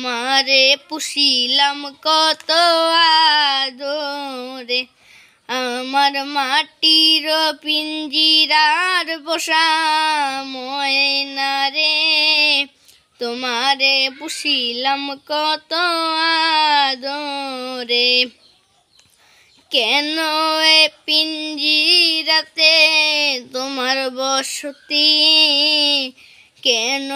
তোমারে পুষিলাম কত আদরে, আমার মাটির পিঞ্জিরার পোষা ময়না রে। তোমারে পুষিলাম কত আদরে, কেন এ পিঞ্জিরাতে তোমার বসতি, কেন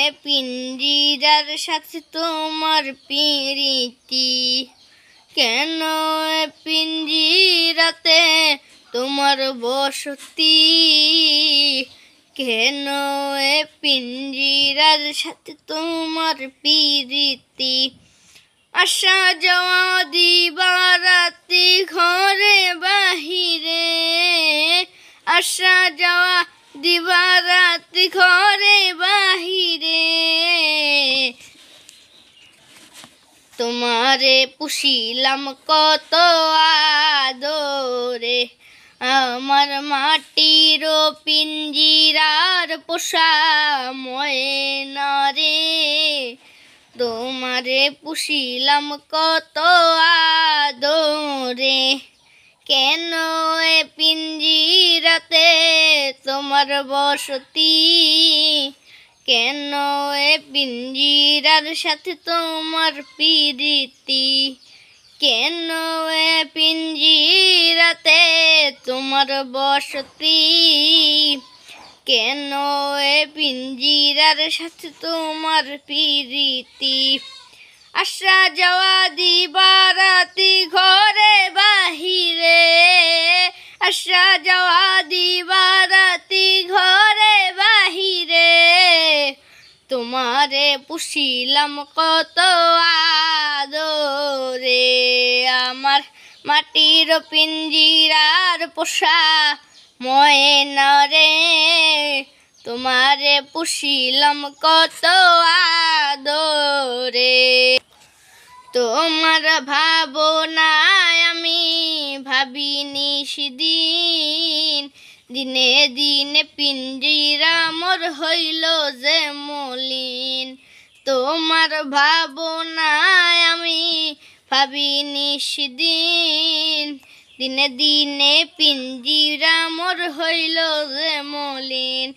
এ পিঞ্জিরার সাথে তোমার প্রীতি, কেন এ পিঞ্জিরাতে তোমার বসতি, কেন এ পিঞ্জিরার সাথে তোমার প্রীতি। আসা যাওয়া দিবারাতি ঘরে বাহিরে, আসা যাওয়া দিবারাতি ঘরে বাহিরে, তোমারে পুষিলাম কত আদরে, আমার মাটির পিঞ্জিরার পোষা ময়না রে। তোমারে পুষিলাম কত আদরে, কেন এ পিঞ্জিরাতে তোমার বসতি, কেন এ পিঞ্জিরার সাথে তোমার প্রীতি, কেন এ পিঞ্জিরাতে তোমার বসতি, কেন এ পিঞ্জিরার সাথে তোমার প্রীতি। আসা যাওয়া দিবারাতি ঘরে বাহিরে, আসা যাওয়া দিবারাতি ঘরে বাহিরে, তোমারে পুষিলাম কত আদরে, আমার মাটির পিঞ্জিরার পোষা ময়না রে। তোমারে পুষিলাম কত আদরে, তোমার ভাবনায় আমি ভাবিনি সেদিন, দিনে দিনে পিঞ্জিরা মোর হইল যে মলিন। তোমার ভাবনায় আমি ভাবিনি সেদিন, দিনে দিনে পিঞ্জিরা মোর হইল যে মলিন।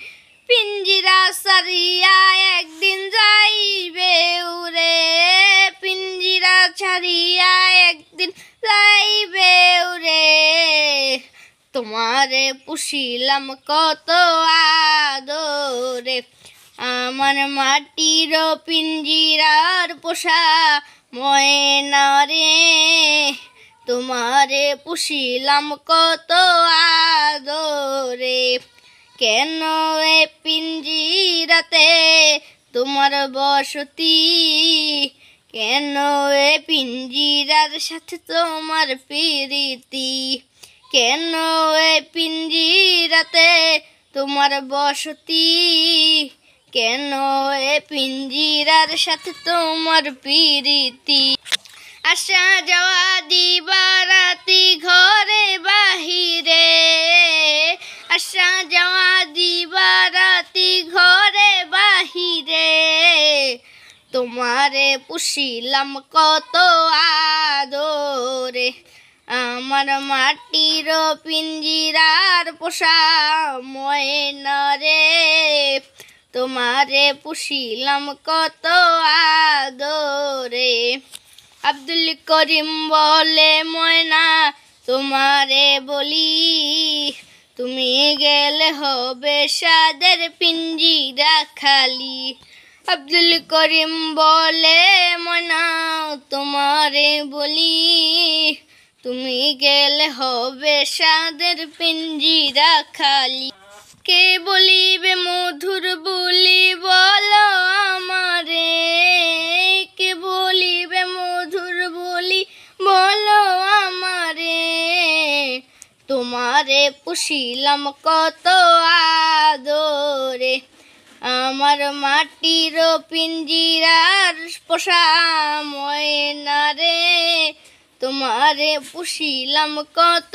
পিঞ্জিরা ছাড়িয়া একদিন যাইবে উড়ে, পিঞ্জিরা ছাড়িয়া একদিন যাইবে উড়ে, তোমারে পুষিলাম কত আদরে, আমার মাটির পিঞ্জিরার পোষা ময়না রে। তোমারে পুষিলাম কত আদরে, কেন এ পিঞ্জিরাতে তোমার বসতি, কেন এ পিঞ্জিরার সাথে তোমার প্রীতি, কেন এ পিঞ্জিরাতে তোমার বসতি, কেন এ পিঞ্জিরার সাথে তোমার প্রীতি। আসা যাওয়া দিবারাতি ঘরে বাহিরে, আসা যাওয়া দিবারাতি ঘরে বাহিরে, তোমারে পুষিলাম কত আদরে, আমার মাটির পিঞ্জিরার পোষা ময়না রে। তোমারে পুষিলাম কত আদরে। আব্দুল করিম বলে ময়না তোমারে বলি, তুমি গেলে হবে সাদের পিঞ্জিরা খালি। আব্দুল করিম বলে ময়না তোমারে বলি, তুমি গেলে হবে সাদের পিঞ্জিরা খালি। কে বলিবে মধুর বলি বলো আমারে, কে বলিবে মধুর বলি বলো আমারে, তোমারে পুষিলাম কত আদরে, আমার মাটির পিঞ্জিরার পোষা ময়না রে। তোমারে পুষিলাম কত